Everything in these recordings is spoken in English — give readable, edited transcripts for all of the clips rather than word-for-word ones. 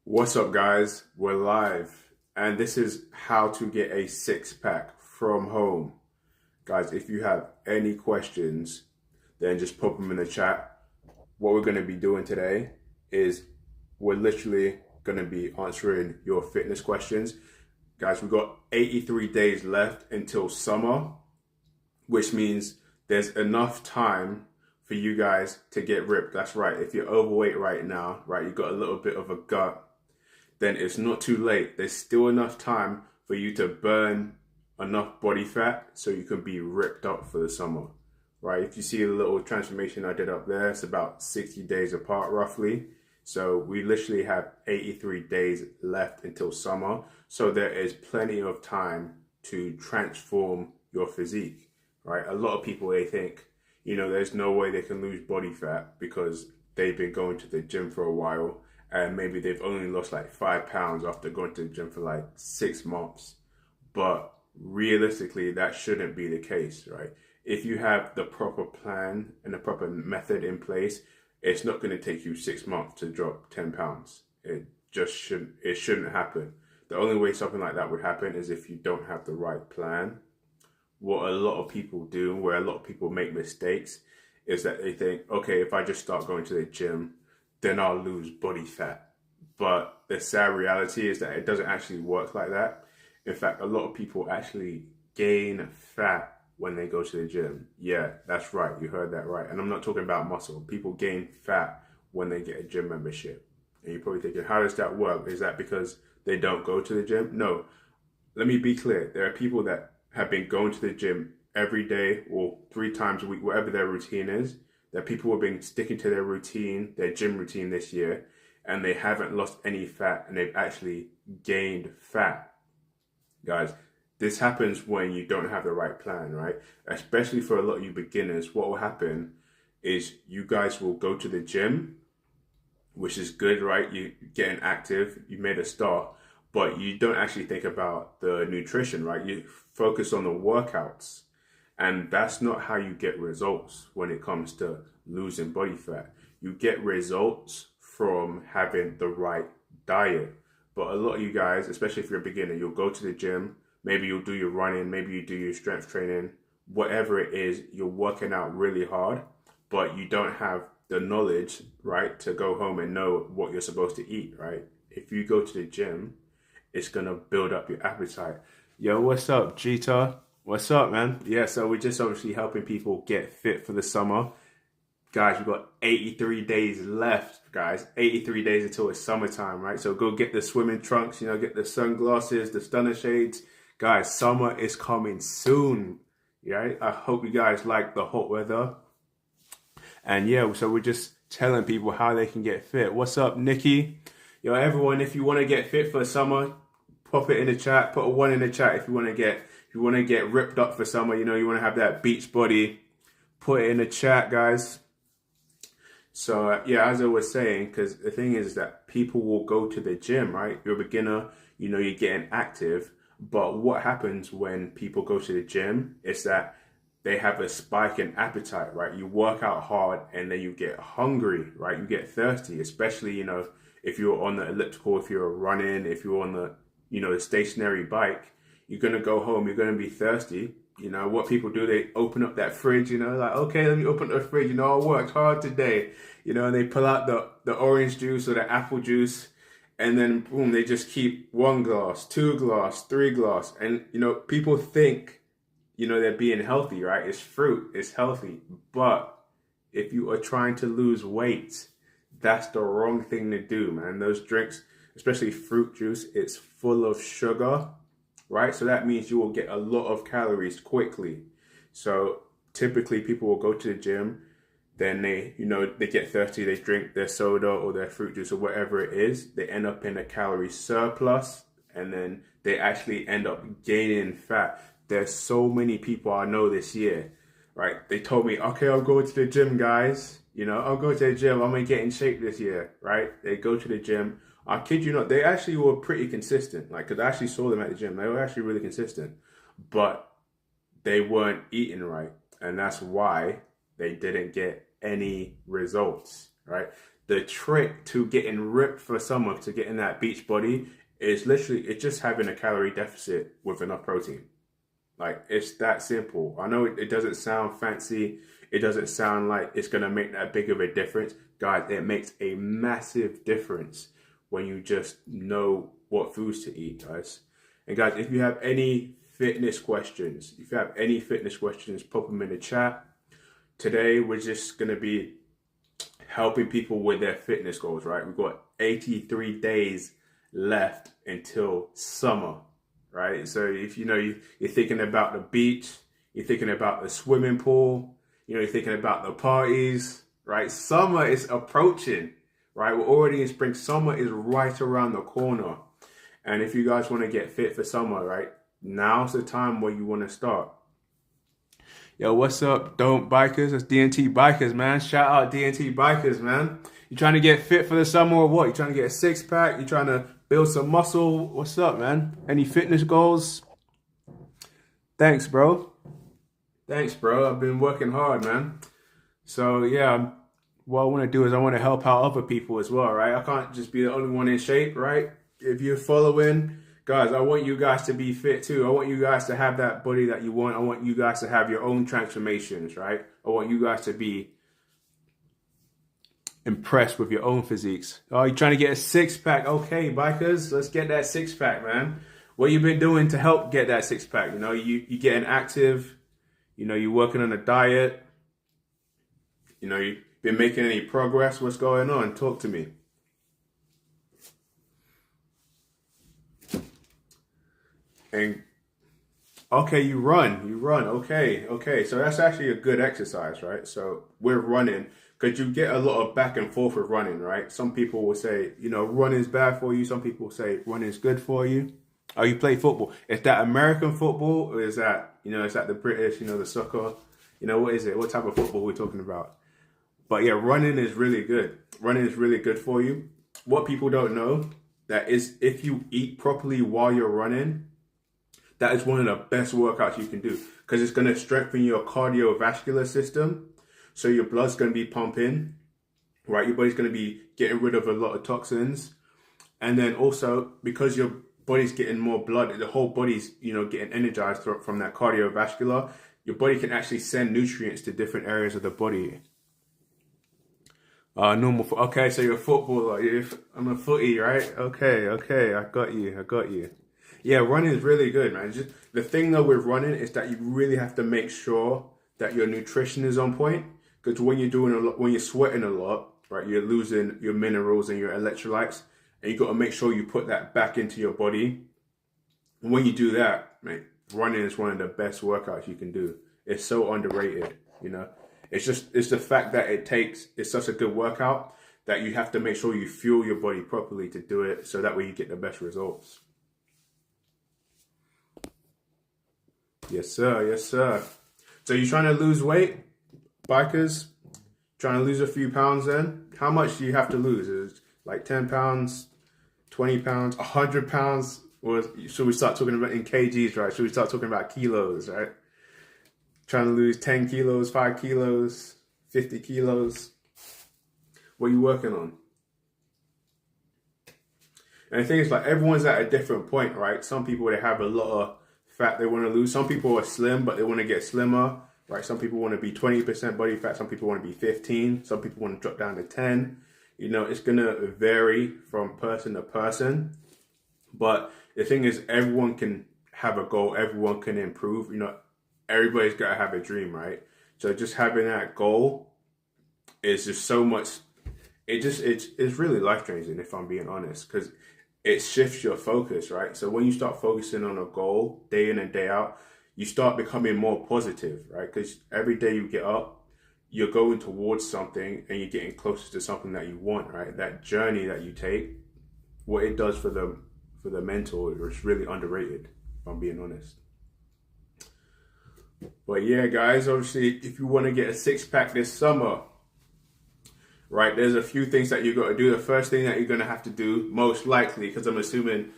What's up, guys? We're live, and this is how to get a six pack from home. Guys, if you have any questions, then just pop them in the chat. What we're going to be doing today is we're literally going to be answering your fitness questions. Guys, we've got 83 days left until summer, which means there's enough time for you guys to get ripped. That's right. If you're overweight right now, right, you've got a little bit of a gut, then it's not too late. There's still enough time for you to burn enough body fat so you can be ripped up for the summer, right? If you see a little transformation I did up there, it's about 60 days apart roughly. So we literally have 83 days left until summer. So there is plenty of time to transform your physique, right? A lot of people, they think, there's no way they can lose body fat because they've been going to the gym for a while and maybe they've only lost like 5 pounds after going to the gym for like 6 months. But realistically, that shouldn't be the case, right? If you have the proper plan and the proper method in place, it's not going to take you 6 months to drop 10 pounds. It shouldn't happen. The only way something like that would happen is if you don't have the right plan. What a lot of people do, where a lot of people make mistakes, is that they think, okay, if I just start going to the gym, then I'll lose body fat. But the sad reality is that it doesn't actually work like that. In fact, a lot of people actually gain fat when they go to the gym. Yeah, that's right. You heard that right. And I'm not talking about muscle. People gain fat when they get a gym membership. And you're probably thinking, how does that work? Is that because they don't go to the gym? No. Let me be clear. There are people that have been going to the gym every day or 3 times a week, whatever their routine is. That people have been sticking to their routine, their gym routine this year, and they haven't lost any fat and they've actually gained fat. Guys, this happens when you don't have the right plan, right? Especially for a lot of you beginners, what will happen is you guys will go to the gym, which is good, right? You're getting active, you made a start, but you don't actually think about the nutrition, right? You focus on the workouts. And that's not how you get results when it comes to losing body fat. You get results from having the right diet. But a lot of you guys, especially if you're a beginner, you'll go to the gym, maybe you'll do your running, maybe you do your strength training, whatever it is, you're working out really hard, but you don't have the knowledge, right, to go home and know what you're supposed to eat, right? If you go to the gym, it's going to build up your appetite. Yo, what's up, Jita? What's up, man? Yeah, so we're just obviously helping people get fit for the summer. Guys, we've got 83 days left, guys. 83 days until it's summertime, right? So go get the swimming trunks, get the sunglasses, the stunner shades. Guys, summer is coming soon, right? I hope you guys like the hot weather. And yeah, so we're just telling people how they can get fit. What's up, Nikki? Yo, everyone, if you want to get fit for summer, pop it in the chat. Put a 1 in the chat if you want to get ripped up for summer, you want to have that beach body, put it in the chat, guys. So yeah, as I was saying, because the thing is that people will go to the gym, right? You're a beginner, you're getting active. But what happens when people go to the gym is that they have a spike in appetite, right? You work out hard and then you get hungry, right? You get thirsty, especially, if you're on the elliptical, if you're running, if you're on the, the stationary bike. You're going to go home, you're going to be thirsty. What people do, they open up that fridge, like, okay, let me open up the fridge. I worked hard today, and they pull out the orange juice or the apple juice. And then, boom, they just keep 1 glass, 2 glass, 3 glass. And, people think, they're being healthy, right? It's fruit, it's healthy. But if you are trying to lose weight, that's the wrong thing to do, man. Those drinks, especially fruit juice, it's full of sugar. Right? So that means you will get a lot of calories quickly. So typically people will go to the gym, then they get thirsty, they drink their soda or their fruit juice or whatever it is. They end up in a calorie surplus and then they actually end up gaining fat. There's so many people I know this year, right? They told me, okay, I'll go to the gym, guys. I'll go to the gym. I'm going to get in shape this year, right? They go to the gym. I kid you not, they actually were pretty consistent. Because I actually saw them at the gym. They were actually really consistent. But they weren't eating right. And that's why they didn't get any results, right? The trick to getting ripped for summer, to getting that beach body, is literally it's just having a calorie deficit with enough protein. Like, it's that simple. I know it doesn't sound fancy. It doesn't sound like it's going to make that big of a difference. Guys, it makes a massive difference when you just know what foods to eat, guys. And guys, if you have any fitness questions, pop them in the chat. Today, we're just going to be helping people with their fitness goals, right? We've got 83 days left until summer, right? So if you're thinking about the beach, you're thinking about the swimming pool, you're thinking about the parties, right? Summer is approaching, right? We're already in spring. Summer is right around the corner. And if you guys want to get fit for summer, right, now's the time where you want to start. Yo, what's up, Don't Bikers? It's DNT Bikers, man. Shout out DNT Bikers, man. You trying to get fit for the summer or what? You trying to get a six-pack? You trying to build some muscle? What's up, man? Any fitness goals? Thanks, bro. I've been working hard, man. So, yeah, what I want to do is I want to help out other people as well, right? I can't just be the only one in shape, right? If you're following, guys, I want you guys to be fit too. I want you guys to have that body that you want. I want you guys to have your own transformations, right? I want you guys to be impressed with your own physiques. Oh, you're trying to get a six-pack? Okay, bikers, let's get that six-pack, man. What you been doing to help get that six-pack? You getting active. You're working on a diet. You've been making any progress. What's going on? Talk to me. And okay, you run. Okay. So that's actually a good exercise, right? So we're running because you get a lot of back and forth with running, right? Some people will say, running is bad for you. Some people say running is good for you. Oh, you play football. Is that American football or is that, is that the British, the soccer? What is it? What type of football we're talking about? But yeah, running is really good. Running is really good for you. What people don't know, that is if you eat properly while you're running, that is one of the best workouts you can do because it's going to strengthen your cardiovascular system. So your blood's going to be pumping, right? Your body's going to be getting rid of a lot of toxins. And then also because your body's getting more blood, the whole body's, getting energized from that cardiovascular, your body can actually send nutrients to different areas of the body. Okay, so you're a footballer. I'm a footy, right? Okay, I got you. Yeah, running is really good, man. Just the thing though with running is that you really have to make sure that your nutrition is on point. Because when you're sweating a lot, right, you're losing your minerals and your electrolytes, and you got to make sure you put that back into your body. And when you do that, mate, running is one of the best workouts you can do. It's so underrated, It's the fact that it's such a good workout that you have to make sure you fuel your body properly to do it, so that way you get the best results. Yes, sir. So you're trying to lose weight, bikers? Trying to lose a few pounds then? How much do you have to lose? Is it like 10 pounds, 20 pounds, 100 pounds? Or should we start talking about in kgs, right? Should we start talking about kilos, right? Trying to lose 10 kilos, 5 kilos, 50 kilos. What are you working on? And the thing is, like, everyone's at a different point, right? Some people, they have a lot of fat they want to lose. Some people are slim, but they want to get slimmer, right? Some people want to be 20% body fat. Some people want to be 15. Some people want to drop down to 10. It's going to vary from person to person. But the thing is, everyone can have a goal. Everyone can improve. Everybody's got to have a dream, right? So just having that goal is just so much. It's really life-changing, if I'm being honest, because it shifts your focus, right? So when you start focusing on a goal day in and day out, you start becoming more positive, right? Because every day you get up, you're going towards something and you're getting closer to something that you want, right? That journey that you take, what it does for the mental is really underrated, if I'm being honest. But yeah, guys, obviously, if you want to get a six-pack this summer, right, there's a few things that you got to do. The first thing that you're going to have to do, most likely, because I'm assuming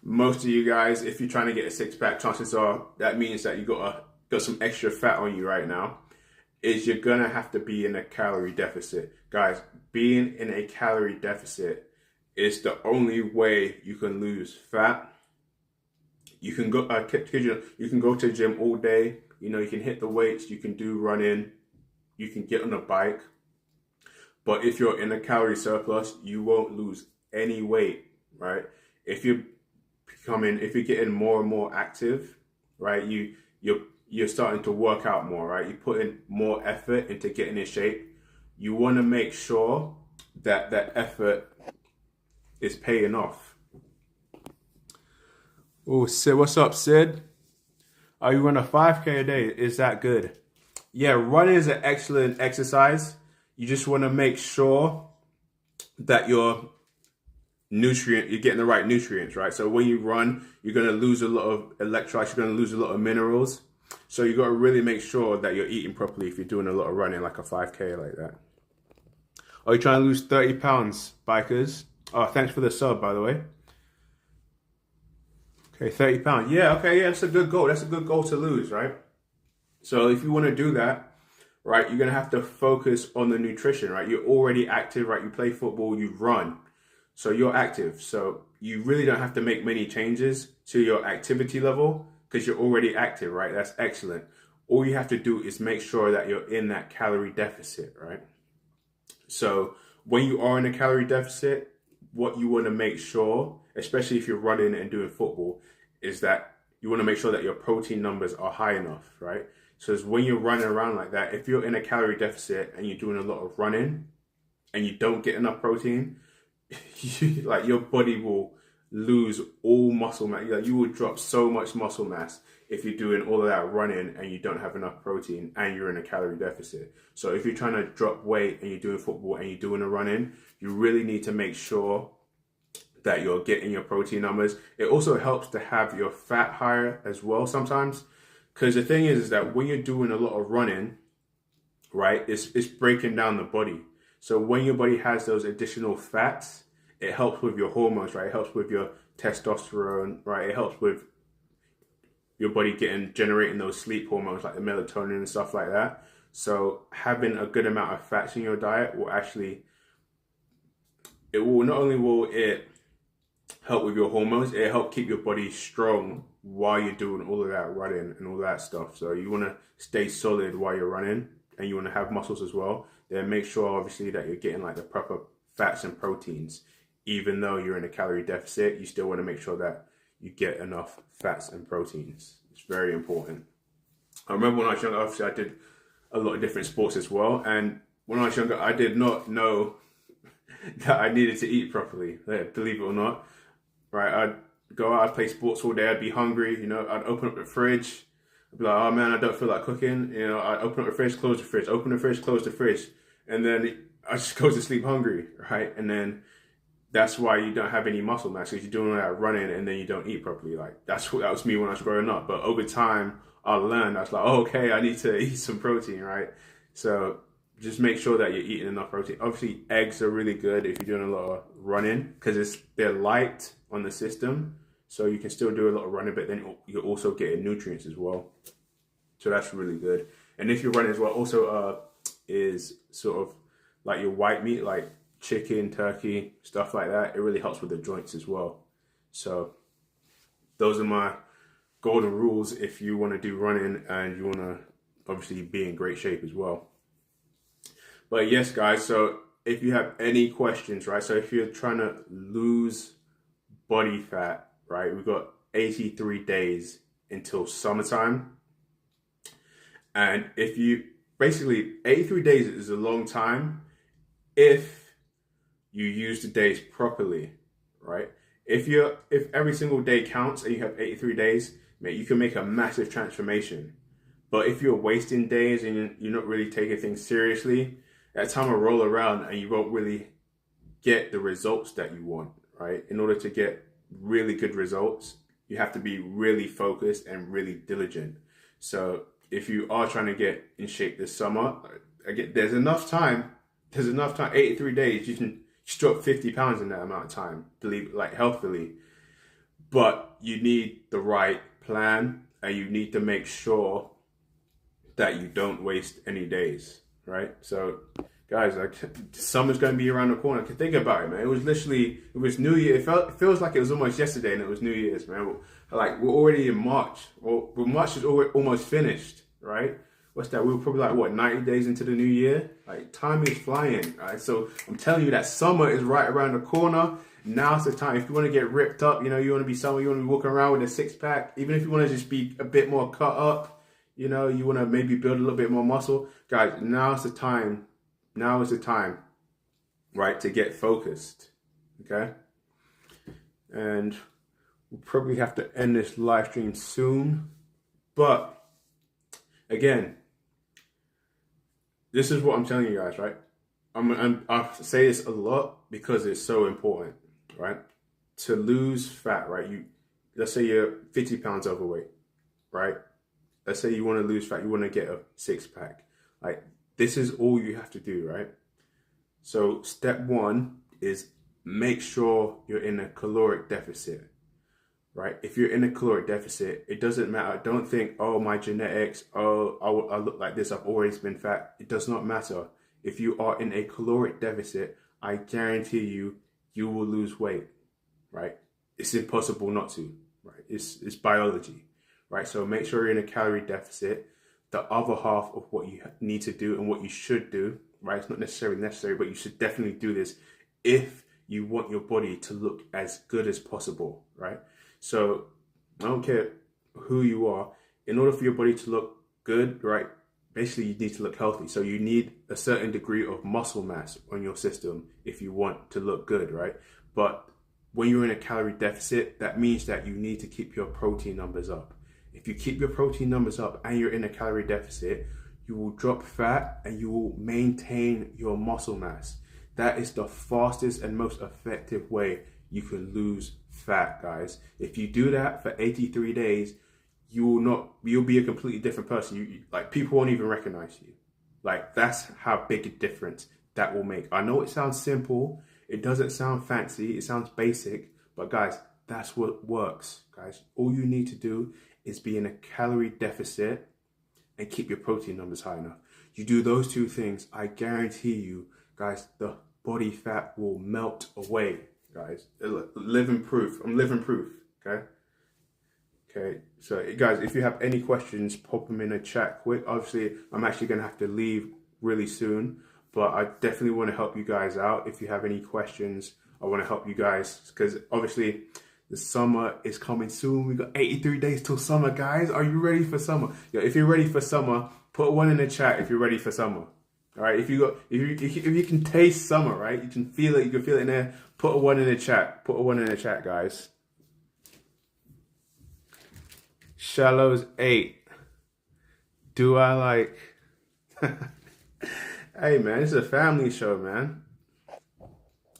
most of you guys, if you're trying to get a six-pack, chances are that means that you got some extra fat on you right now, is you're gonna have to be in a calorie deficit. Guys, being in a calorie deficit is the only way you can lose fat. You can go, you can go to the gym all day. You know, you can hit the weights, you can do running, you can get on a bike. But if you're in a calorie surplus, you won't lose any weight, right? If you're getting more and more active, right? You're starting to work out more, right? You put in more effort into getting in shape. You want to make sure that that effort is paying off. Oh, Sid, what's up, Sid? Are you run a 5K a day? Is that good? Yeah, running is an excellent exercise. You just want to make sure that you're getting the right nutrients, right? So when you run, you're going to lose a lot of electrolytes, you're going to lose a lot of minerals. So you got to really make sure that you're eating properly if you're doing a lot of running, like a 5K like that. Are you trying to lose 30 pounds, bikers? Oh, thanks for the sub, by the way. Okay, 30 pounds. Yeah, okay, yeah, that's a good goal. That's a good goal to lose, right? So if you want to do that, right, you're going to have to focus on the nutrition, right? You're already active, right? You play football, you run. So you're active. So you really don't have to make many changes to your activity level because you're already active, right? That's excellent. All you have to do is make sure that you're in that calorie deficit, right? So when you are in a calorie deficit, what you want to make sure, especially if you're running and doing football, is that you want to make sure that your protein numbers are high enough, right? So it's when you're running around like that, if you're in a calorie deficit and you're doing a lot of running and you don't get enough protein, like your body will lose all muscle mass. Like you will drop so much muscle mass if you're doing all of that running and you don't have enough protein and you're in a calorie deficit. So if you're trying to drop weight and you're doing football and you're doing a running, you really need to make sure that you're getting your protein numbers. It also helps to have your fat higher as well sometimes. Because the thing is that when you're doing a lot of running, right, it's breaking down the body. So when your body has those additional fats, it helps with your hormones, right? It helps with your testosterone, right? It helps with your body generating those sleep hormones like the melatonin and stuff like that. So having a good amount of fats in your diet will actually, not only will it help with your hormones, it help keep your body strong while you're doing all of that running and all that stuff. So you want to stay solid while you're running and you want to have muscles as well. Then make sure obviously that you're getting like the proper fats and proteins. Even though you're in a calorie deficit, you still want to make sure that you get enough fats and proteins. It's very important. I remember when I was younger, obviously I did a lot of different sports as well. And when I was younger, I did not know that I needed to eat properly, believe it or not. Right, I'd go out, I'd play sports all day, I'd be hungry, you know, I'd open up the fridge, I'd be like, oh man, I don't feel like cooking, you know, I'd open up the fridge, close the fridge, open the fridge, close the fridge, and then I just go to sleep hungry, right? And then that's why you don't have any muscle mass, because you're doing all that running and then you don't eat properly. Like, that was me when I was growing up, but over time, I learned, I was like, oh, okay, I need to eat some protein, right? So just make sure that you're eating enough protein. Obviously, eggs are really good if you're doing a lot of running because they're light on the system, so you can still do a lot of running, but then you're also getting nutrients as well. So that's really good. And if you're running as well, also is sort of like your white meat, like chicken, turkey, stuff like that. It really helps with the joints as well. So those are my golden rules if you want to do running and you want to obviously be in great shape as well. But yes, guys, so if you have any questions, right? So if you're trying to lose body fat, right? We've got 83 days until summertime. And if you, basically 83 days is a long time if you use the days properly, right? If every single day counts and you have 83 days, mate, you can make a massive transformation. But if you're wasting days and you're not really taking things seriously, that time will roll around and you won't really get the results that you want, right? In order to get really good results, you have to be really focused and really diligent. So if you are trying to get in shape this summer, again, there's enough time, 83 days, you can drop 50 pounds in that amount of time, healthily. But you need the right plan and you need to make sure that you don't waste any days, right? So, guys, like, summer's going to be around the corner. Think about it, man. It was New Year. It feels like it was almost yesterday, and it was New Year's, man. Like, we're already in March. Well, March is almost finished, right? What's that? We were probably like, what, 90 days into the new year? Like, time is flying, right? So I'm telling you that summer is right around the corner. Now's the time. If you want to get ripped up, you want to be someone, you want to be walking around with a six pack, even if you want to just be a bit more cut up, you want to maybe build a little bit more muscle. Guys, now's the time. Now is the time, right, to get focused, okay? And we'll probably have to end this live stream soon. But, again, this is what I'm telling you guys, right? I say this a lot because it's so important, right? To lose fat, right? Let's say you're 50 pounds overweight, right? Let's say you want to lose fat, you want to get a six pack. Like, this is all you have to do, right? So step one is make sure you're in a caloric deficit, right? If you're in a caloric deficit, it doesn't matter. Don't think, oh, my genetics, oh, I look like this, I've always been fat. It does not matter. If you are in a caloric deficit, I guarantee you will lose weight, right? It's impossible not to, right? It's biology, right? So make sure you're in a calorie deficit. The other half of what you need to do and what you should do, right? It's not necessarily necessary, but you should definitely do this if you want your body to look as good as possible, right? So I don't care who you are. In order for your body to look good, right? Basically, you need to look healthy. So you need a certain degree of muscle mass on your system if you want to look good, right? But when you're in a calorie deficit, that means that you need to keep your protein numbers up. If you keep your protein numbers up and you're in a calorie deficit, you will drop fat and you will maintain your muscle mass. That is the fastest and most effective way you can lose fat, guys. If you do that for 83 days, you'll be a completely different person. Like, people won't even recognize you. Like, that's how big a difference that will make. I know it sounds simple. It doesn't sound fancy. It sounds basic. But guys, that's what works, guys. All you need to do is be in a calorie deficit and keep your protein numbers high enough. You do those two things, I guarantee you, guys, the body fat will melt away, guys. Living proof. I'm living proof, okay? Okay, so guys, if you have any questions, pop them in a chat quick. Obviously, I'm actually going to have to leave really soon, but I definitely want to help you guys out. If you have any questions, I want to help you guys, because obviously the summer is coming soon. We got 83 days till summer, guys. Are you ready for summer? Yeah, if you're ready for summer, put one in the chat if you're ready for summer. All right, if you can taste summer, right? You can feel it. You can feel it in there. Put a one in the chat. Put a one in the chat, guys. Shallows 8. Do I like? Hey man, it's a family show, man.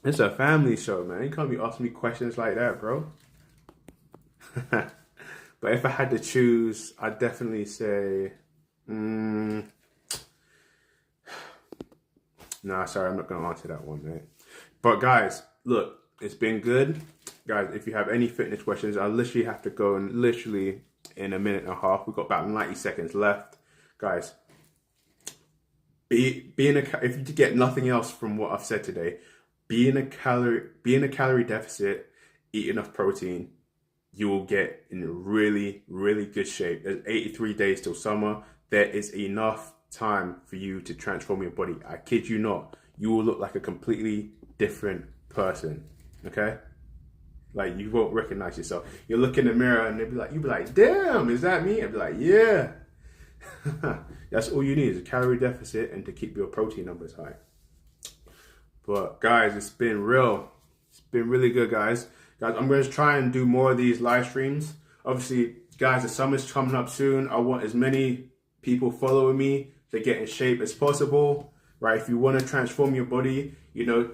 It's a family show, man. You can't be asking me questions like that, bro. But if I had to choose, I'd definitely say, nah, sorry, I'm not going to answer that one, mate. But guys, look, it's been good. Guys, if you have any fitness questions, I literally have to go in a minute and a half. We've got about 90 seconds left. Guys, if you get nothing else from what I've said today, be in a calorie deficit, eat enough protein, you will get in really, really good shape. There's 83 days till summer. There is enough time for you to transform your body. I kid you not. You will look like a completely different person. Okay? Like, you won't recognize yourself. You'll look in the mirror and you'll be like, damn, is that me? I'll be like, yeah. That's all you need is a calorie deficit and to keep your protein numbers high. But guys, it's been real. It's been really good, guys. Guys, I'm going to try and do more of these live streams. Obviously, guys, the summer's coming up soon. I want as many people following me to get in shape as possible, right? If you want to transform your body,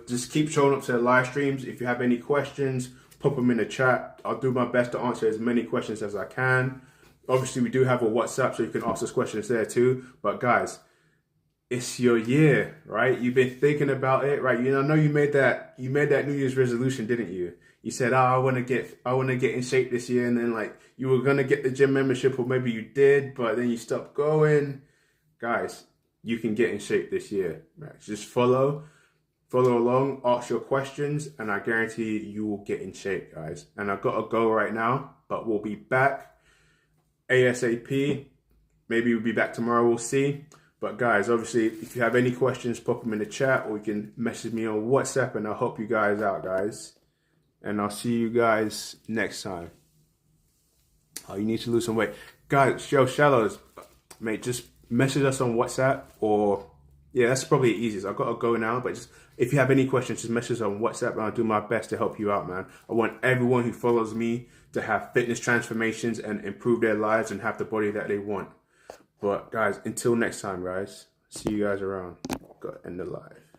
just keep showing up to the live streams. If you have any questions, pop them in the chat. I'll do my best to answer as many questions as I can. Obviously, we do have a WhatsApp, so you can ask us questions there too. But guys, it's your year, right? You've been thinking about it, right? I know you made that New Year's resolution, didn't you? You said, I want to get in shape this year, and then you were gonna get the gym membership, or maybe you did, but then you stopped going. guys, you can get in shape this year. Right? Just follow along, ask your questions, and I guarantee you will get in shape, guys. And I've got to go right now, but we'll be back ASAP. Maybe we'll be back tomorrow, we'll see. But guys, obviously, if you have any questions, pop them in the chat, or you can message me on WhatsApp, and I'll help you guys out, guys. And I'll see you guys next time. Oh, you need to lose some weight. Guys, shallows, mate, just message us on WhatsApp, or yeah, that's probably the easiest. I've got to go now, but just if you have any questions, just message us on WhatsApp, and I'll do my best to help you out, man. I want everyone who follows me to have fitness transformations and improve their lives and have the body that they want. But guys, until next time, guys, see you guys around. Got to end the live.